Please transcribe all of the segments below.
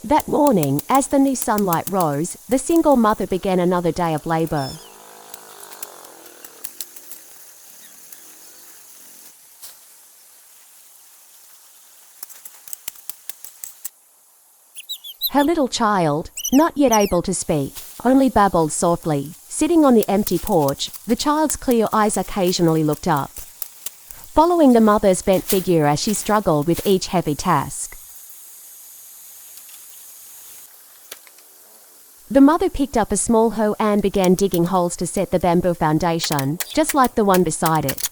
That morning, as the new sunlight rose, the single mother began another day of labor. Her little child, not yet able to speak, only babbled softly. Sitting on the empty porch, the child's clear eyes occasionally looked up, following the mother's bent figure as she struggled with each heavy task. The mother picked up a small hoe and began digging holes to set the bamboo foundation, just like the one beside it.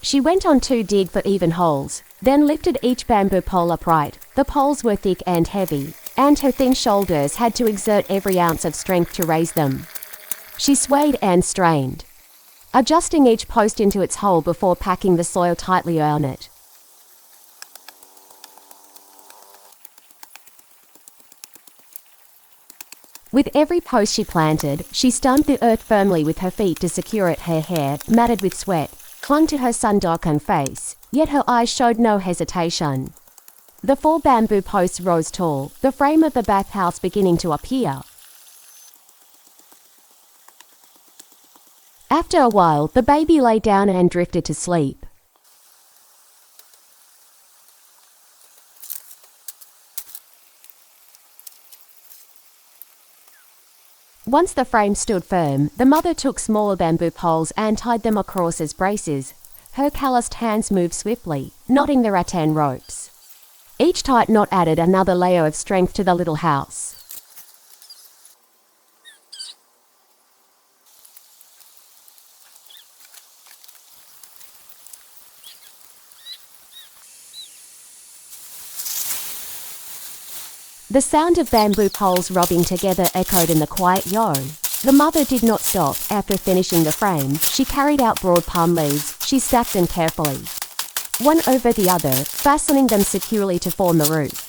She went on to dig for even holes, then lifted each bamboo pole upright. The poles were thick and heavy, and her thin shoulders had to exert every ounce of strength to raise them. She swayed and strained, adjusting each post into its hole before packing the soil tightly on it. With every post she planted, she stamped the earth firmly with her feet to secure it. Her hair, matted with sweat, clung to her sun-darkened face, yet her eyes showed no hesitation. The 4 bamboo posts rose tall, the frame of the bathhouse beginning to appear. After a while, the baby lay down and drifted to sleep. Once the frame stood firm, the mother took smaller bamboo poles and tied them across as braces. Her calloused hands moved swiftly, knotting the rattan ropes. Each tight knot added another layer of strength to the little house. The sound of bamboo poles rubbing together echoed in the quiet yard. The mother did not stop. After finishing the frame, she carried out broad palm leaves. She stacked them carefully, one over the other, fastening them securely to form the roof.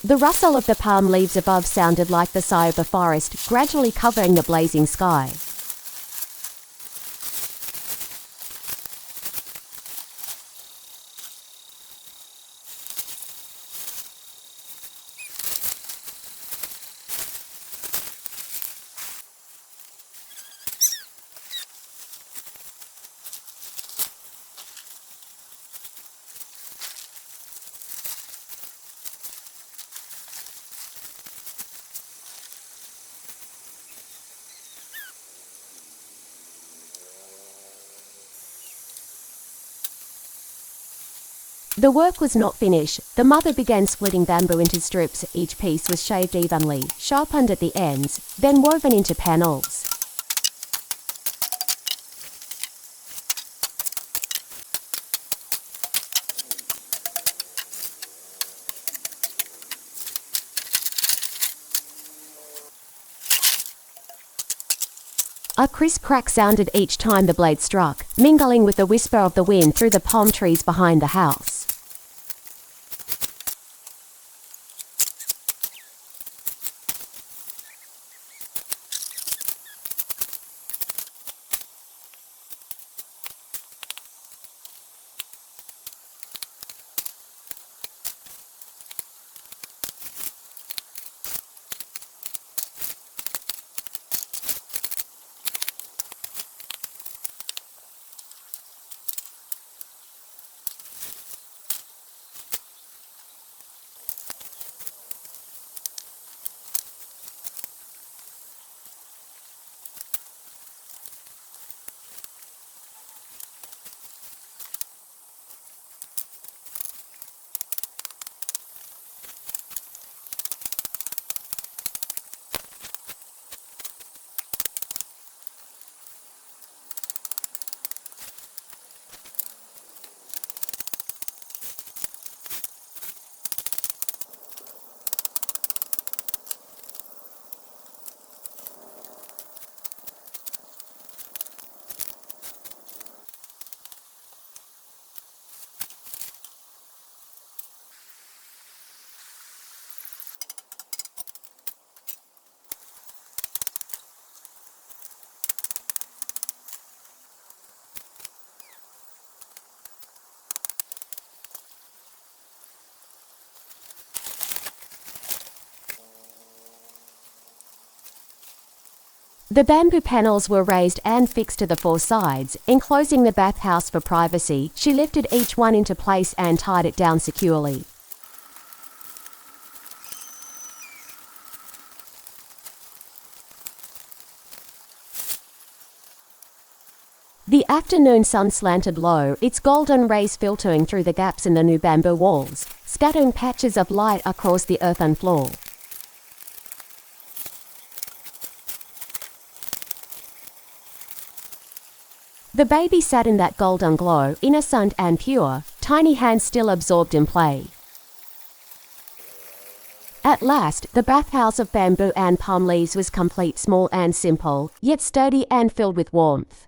The rustle of the palm leaves above sounded like the sigh of the forest, gradually covering the blazing sky. The work was not finished. The mother began splitting bamboo into strips. Each piece was shaved evenly, sharpened at the ends, then woven into panels. A crisp crack sounded each time the blade struck, mingling with the whisper of the wind through the palm trees behind the house. The bamboo panels were raised and fixed to the four sides, enclosing the bathhouse for privacy. She lifted each one into place and tied it down securely. The afternoon sun slanted low, its golden rays filtering through the gaps in the new bamboo walls, scattering patches of light across the earthen floor. The baby sat in that golden glow, innocent and pure, tiny hands still absorbed in play. At last, the bathhouse of bamboo and palm leaves was complete, small and simple, yet sturdy and filled with warmth.